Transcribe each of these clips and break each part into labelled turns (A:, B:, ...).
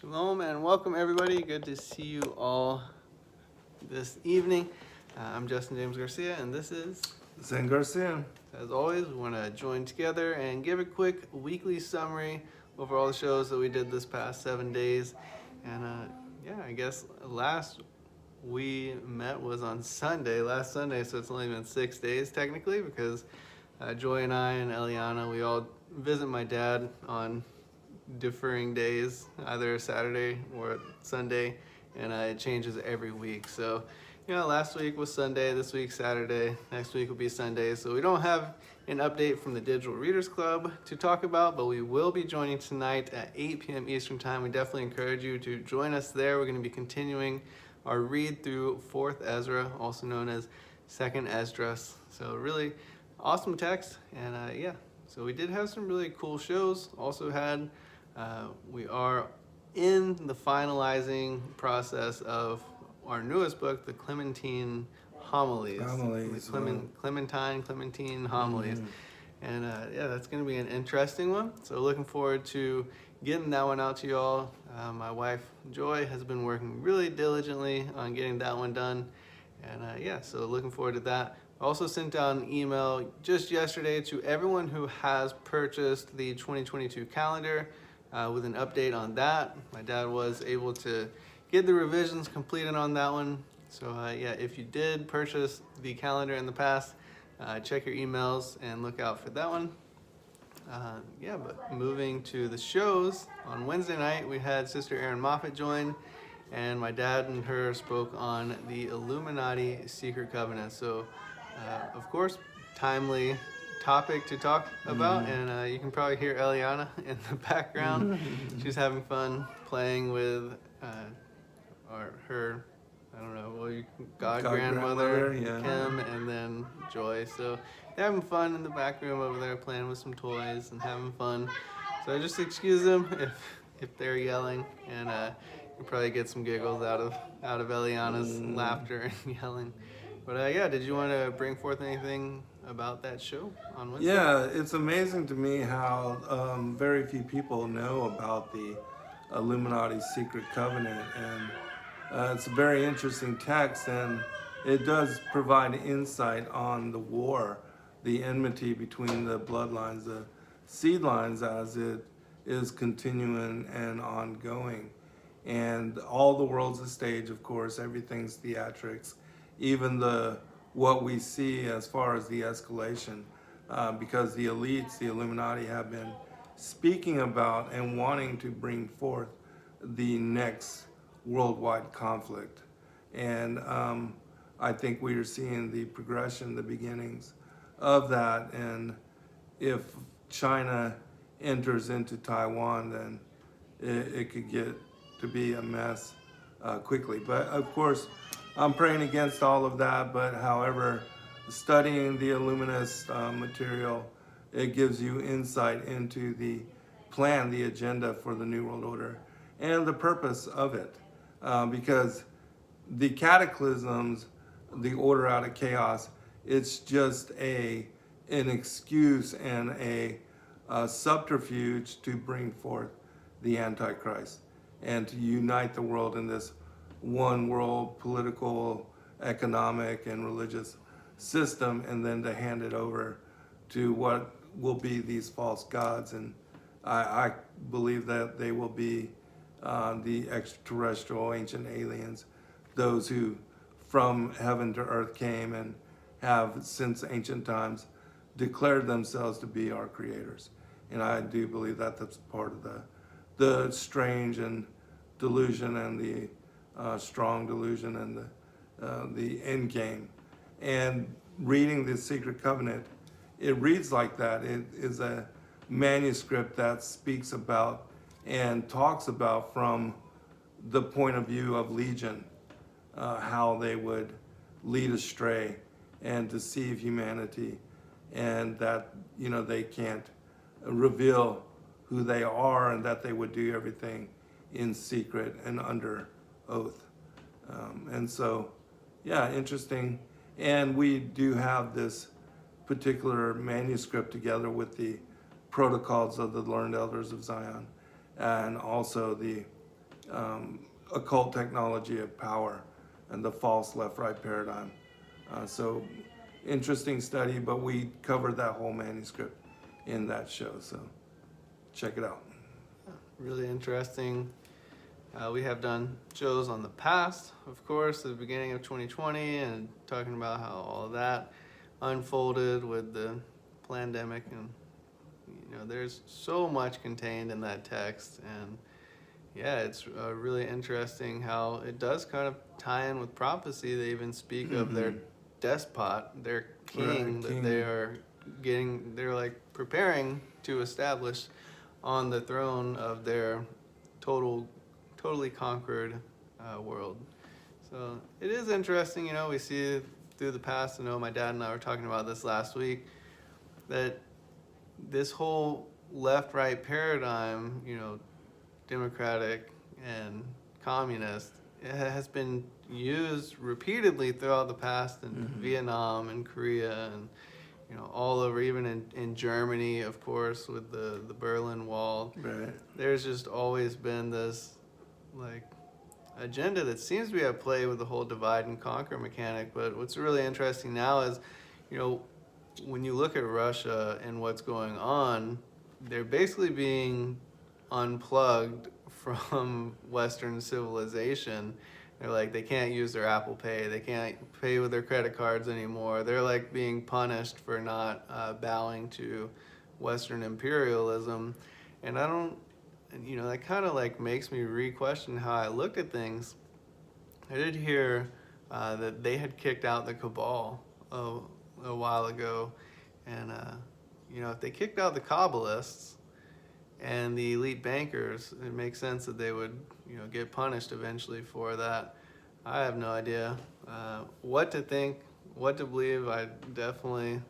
A: Shalom and welcome everybody. Good to see you all this evening. I'm Justin James Garcia and this is
B: Zen Garcia.
A: As always, we want to join together and give a quick weekly summary over all the shows that we did this past 7 days. And I guess last we met was on last Sunday, so it's only been 6 days technically because Joy and I and Eliana, we all visit my dad on differing days, either Saturday or Sunday, and it changes every week. So, last week was Sunday, this week Saturday, next week will be Sunday. So we don't have an update from the Digital Readers Club to talk about, but we will be joining tonight at 8 p.m. Eastern Time. We definitely encourage you to join us there. We're going to be continuing our read through 4th Ezra, also known as 2nd Esdras. So really awesome text, and so we did have some really cool shows. Also had we are in the finalizing process of our newest book, the Clementine Homilies. Clementine Homilies. And that's going to be an interesting one. So looking forward to getting that one out to you all. My wife, Joy, has been working really diligently on getting that one done. And so looking forward to that. I also sent out an email just yesterday to everyone who has purchased the 2022 calendar with an update on that. My dad was able to get the revisions completed on that one. So if you did purchase the calendar in the past, check your emails and look out for that one. But moving to the shows, on Wednesday night we had Sister Erin Moffat join, and my dad and her spoke on the Illuminati Secret Covenant. So, of course, timely topic to talk about, and you can probably hear Eliana in the background. She's having fun playing with her, I don't know, god grandmother, Kim, and then Joy. So they're having fun in the back room over there, playing with some toys and having fun. So I just excuse them if they're yelling, and you probably get some giggles out of Eliana's laughter and yelling. But did you want to bring forth anything about that show on Wednesday?
B: Yeah, it's amazing to me how very few people know about the Illuminati Secret Covenant, and it's a very interesting text, and it does provide insight on the war, the enmity between the bloodlines, the seed lines, as it is continuing and ongoing. And all the world's a stage, of course, everything's theatrics, even what we see as far as the escalation, because the elites, the Illuminati, have been speaking about and wanting to bring forth the next worldwide conflict. And I think we are seeing the progression, the beginnings of that. And if China enters into Taiwan, then it could get to be a mess quickly. But of course, I'm praying against all of that, but however, studying the Illuminist material, it gives you insight into the plan, the agenda for the New World Order, and the purpose of it. Because the cataclysms, the order out of chaos, it's just an excuse and a subterfuge to bring forth the Antichrist and to unite the world in this one world political, economic, and religious system, and then to hand it over to what will be these false gods. And I believe that they will be the extraterrestrial ancient aliens, those who from heaven to earth came and have since ancient times declared themselves to be our creators. And I do believe that that's part of the strange and delusion and the strong delusion and the end game. And reading the Secret Covenant, it reads like that. It is a manuscript that speaks about and talks about from the point of view of Legion, how they would lead astray and deceive humanity, and that they can't reveal who they are, and that they would do everything in secret and under oath. And so, interesting. And we do have this particular manuscript together with the protocols of the learned elders of Zion, and also the occult technology of power and the false left-right paradigm. So interesting study, but we covered that whole manuscript in that show. So check it out.
A: Really interesting. We have done shows on the past, of course, at the beginning of 2020, and talking about how all of that unfolded with the pandemic, and there's so much contained in that text, and yeah, it's really interesting how it does kind of tie in with prophecy. They even speak of their despot, their king, that they are they're like preparing to establish on the throne of their totally conquered world. So it is interesting, we see through the past. I know my dad and I were talking about this last week, that this whole left-right paradigm, democratic and communist, it has been used repeatedly throughout the past in Vietnam and Korea and all over, even in Germany, of course, with the Berlin Wall.
B: Right.
A: There's just always been this like agenda that seems to be at play with the whole divide and conquer mechanic. But what's really interesting now is, when you look at Russia and what's going on, they're basically being unplugged from Western civilization. They're like, they can't use their Apple Pay. They can't pay with their credit cards anymore. They're like being punished for not bowing to Western imperialism. And I don't, that kind of like makes me re-question how I look at things. I did hear that they had kicked out the cabal a while ago. And, if they kicked out the Kabbalists and the elite bankers, it makes sense that they would, get punished eventually for that. I have no idea what to think, what to believe. I definitely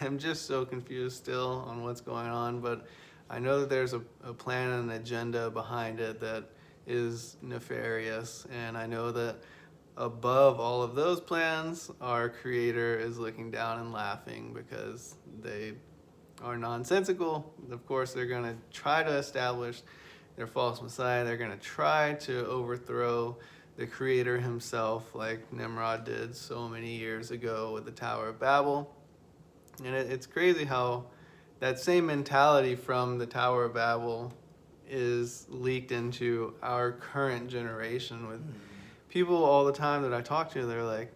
A: am just so confused still on what's going on, but I know that there's a plan and an agenda behind it that is nefarious, and I know that above all of those plans, our Creator is looking down and laughing because they are nonsensical. Of course, they're going to try to establish their false messiah. They're going to try to overthrow the Creator himself, like Nimrod did so many years ago with the Tower of Babel. And it's crazy how that same mentality from the Tower of Babel is leaked into our current generation with people all the time that I talk to. They're like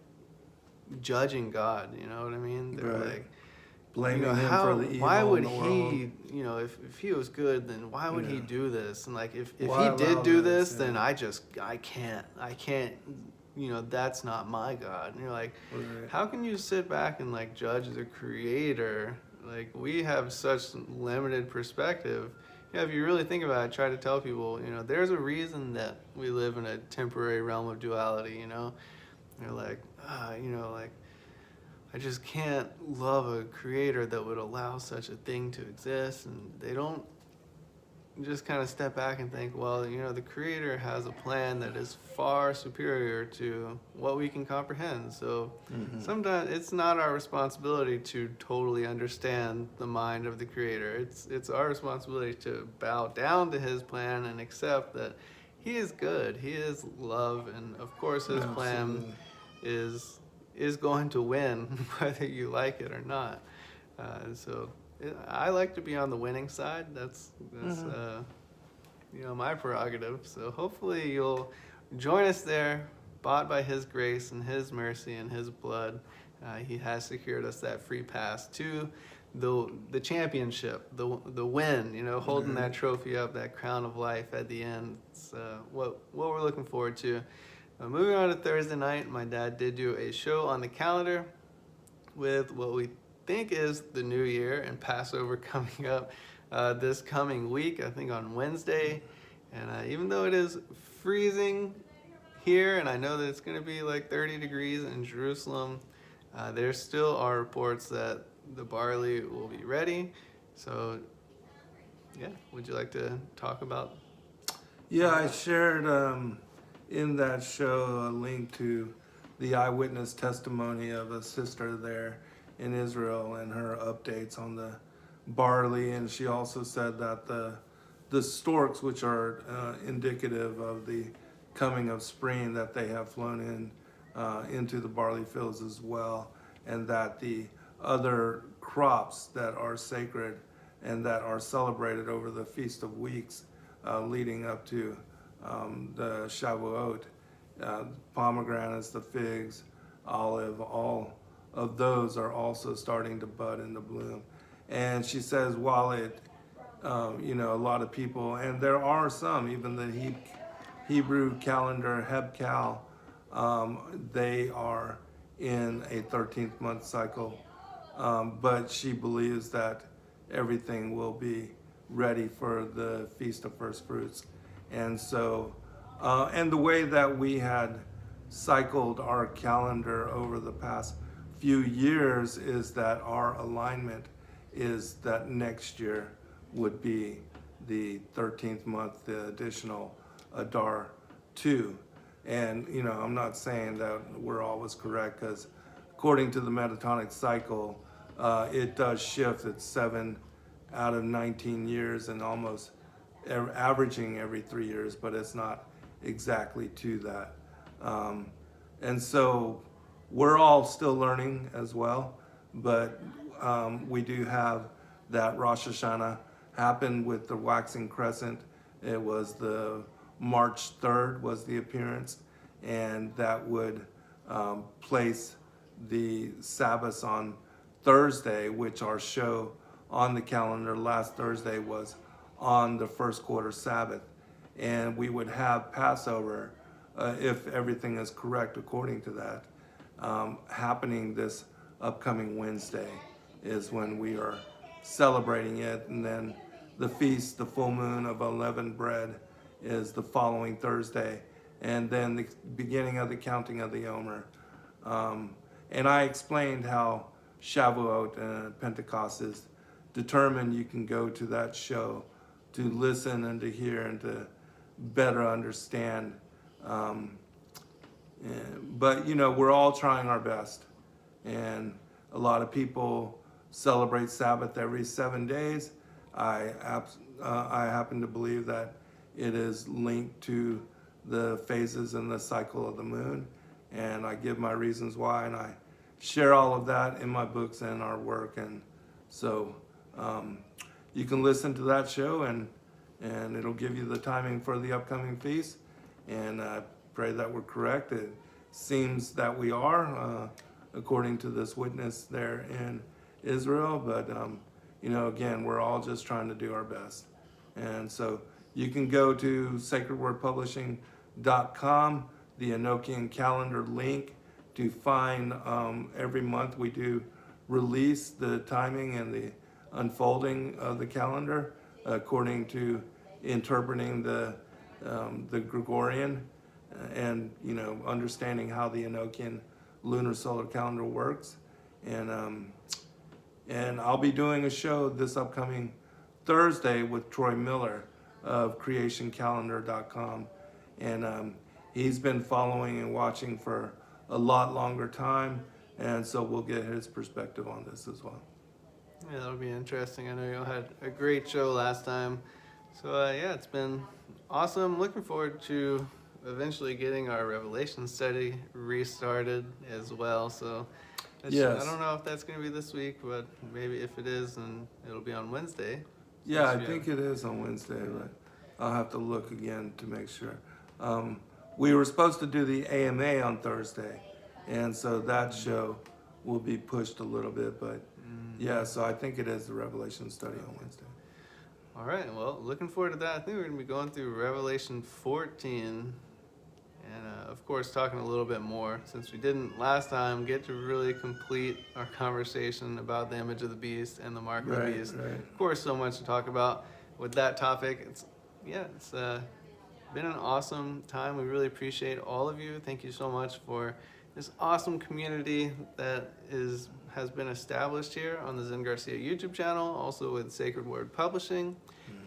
A: judging God, you know what I mean? They're like,
B: blaming him for the evil
A: why would
B: in the world.
A: he, if he was good, then why would he do this? And like, if
B: Why
A: he did
B: allow
A: do
B: this?
A: this, then I can't, that's not my God. And you're like, how can you sit back and like judge the Creator? Like, we have such limited perspective. If you really think about it, I try to tell people, there's a reason that we live in a temporary realm of duality, They're like, I just can't love a Creator that would allow such a thing to exist. And they don't just kind of step back and think, well, the Creator has a plan that is far superior to what we can comprehend. So sometimes it's not our responsibility to totally understand the mind of the Creator. It's our responsibility to bow down to His plan and accept that He is good. He is love. And of course, His plan is going to win, whether you like it or not. So I like to be on the winning side. That's my prerogative. So hopefully you'll join us there, bought by His grace and His mercy and His blood. He has secured us that free pass to the championship, the win. Holding that trophy up, that crown of life at the end. It's what we're looking forward to. Moving on to Thursday night, my dad did do a show on the calendar with what we think is the New Year and Passover coming up this coming week, I think on Wednesday. And even though it is freezing here, and I know that it's going to be like 30 degrees in Jerusalem, there still are reports that the barley will be ready. So, yeah, would you like to talk about?
B: Yeah, I shared in that show a link to the eyewitness testimony of a sister there in Israel and her updates on the barley, and she also said that the the storks, which are indicative of the coming of spring, that they have flown into the barley fields as well, and that the other crops that are sacred and that are celebrated over the Feast of Weeks leading up to the Shavuot, pomegranates, the figs, olive, all of those are also starting to bud and to bloom. And she says, while it, a lot of people, and there are some, even the Hebrew calendar, Hebcal, they are in a 13th month cycle. But she believes that everything will be ready for the Feast of First Fruits. And so, and the way that we had cycled our calendar over the past few years is that our alignment is that next year would be the 13th month, the additional Adar 2. And, I'm not saying that we're always correct, because according to the metatonic cycle, it does shift. It's 7 out of 19 years and almost averaging every 3 years, but it's not exactly to that. And so we're all still learning as well, but we do have that Rosh Hashanah happen with the waxing crescent. It was the March 3rd was the appearance, and that would place the Sabbath on Thursday, which our show on the calendar last Thursday was on the first quarter Sabbath. And we would have Passover, if everything is correct according to that, happening this upcoming Wednesday is when we are celebrating it. And then the feast, the full moon of unleavened bread, is the following Thursday. And then the beginning of the counting of the Omer. And I explained how Shavuot and Pentecost is determined. You can go to that show to listen and to hear and to better understand. But we're all trying our best. And a lot of people celebrate Sabbath every 7 days. I happen to believe that it is linked to the phases in the cycle of the moon. And I give my reasons why, and I share all of that in my books and our work. And so you can listen to that show, and it'll give you the timing for the upcoming feast. And I pray that we're correct. It seems that we are, according to this witness there in Israel. But, again, we're all just trying to do our best. And so you can go to sacredwordpublishing.com, the Enochian calendar link, to find every month we do release the timing and the unfolding of the calendar according to interpreting the Gregorian and understanding how the Enochian lunar solar calendar works. And I'll be doing a show this upcoming Thursday with Troy Miller of creationcalendar.com. And he's been following and watching for a lot longer time, and so we'll get his perspective on this as well.
A: Yeah, that'll be interesting. I know you all had a great show last time. So it's been awesome. Looking forward to eventually getting our Revelation study restarted as well. So
B: yes.
A: I don't know if that's going to be this week, but maybe if it is, then it'll be on Wednesday.
B: Yeah, I think it is on Wednesday, but I'll have to look again to make sure. We were supposed to do the AMA on Thursday, and so that show will be pushed a little bit, but so I think it is the Revelation study on Wednesday.
A: All right, well, looking forward to that. I think we're going to be going through Revelation 14, and of course talking a little bit more, since we didn't last time get to really complete our conversation about the image of the beast and the mark of the beast.
B: Right.
A: Of course, so much to talk about with that topic. It's been an awesome time. We really appreciate all of you. Thank you so much for this awesome community that has been established here on the Zen Garcia YouTube channel, also with Sacred Word Publishing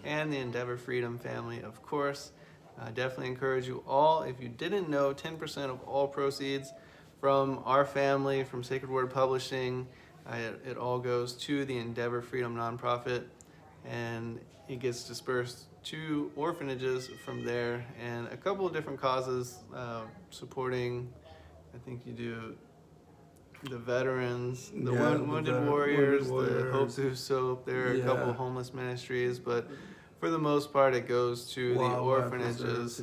A: and the Endeavor Freedom family, of course. I definitely encourage you all, if you didn't know, 10% of all proceeds from our family, from Sacred Word Publishing, it all goes to the Endeavor Freedom nonprofit, and it gets dispersed 2 orphanages from there, and a couple of different causes, supporting, I think you do the veterans, the
B: Yeah,
A: wounded
B: Wounded
A: warriors, the Hope
B: Warriors.
A: Through Soap. There are a couple
B: Yeah.
A: of homeless ministries, but for the most part, it goes to the
B: Wildlife reserves,
A: orphanages.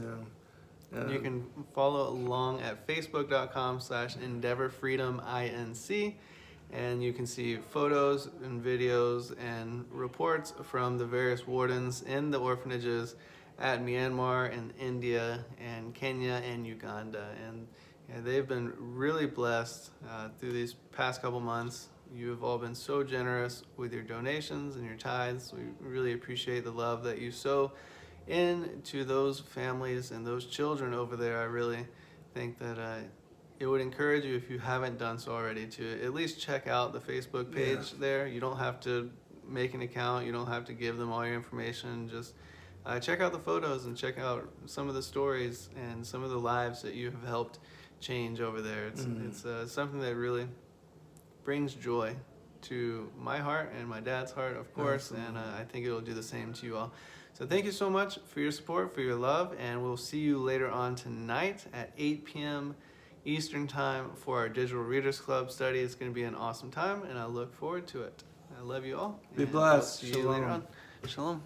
B: yeah.
A: You can follow along at facebook.com/EndeavorFreedomINC, and you can see photos and videos and reports from the various wardens in the orphanages at Myanmar and India and Kenya and Uganda. And yeah, they've been really blessed through these past couple months. You have all been so generous with your donations and your tithes. We really appreciate the love that you sow into those families and those children over there. I really think that it would encourage you, if you haven't done so already, to at least check out the Facebook page there. You don't have to make an account. You don't have to give them all your information. Just check out the photos and check out some of the stories and some of the lives that you have helped change over there. It's something that really brings joy to my heart and my dad's heart, of course, and I think it'll do the same to you all. So thank you so much for your support, for your love, and we'll see you later on tonight at 8 p.m. Eastern Time for our Digital Readers Club study. It's going to be an awesome time, and I look forward to it. I love you all.
B: Be
A: and
B: blessed.
A: I'll see you later
B: Shalom.
A: on. Shalom.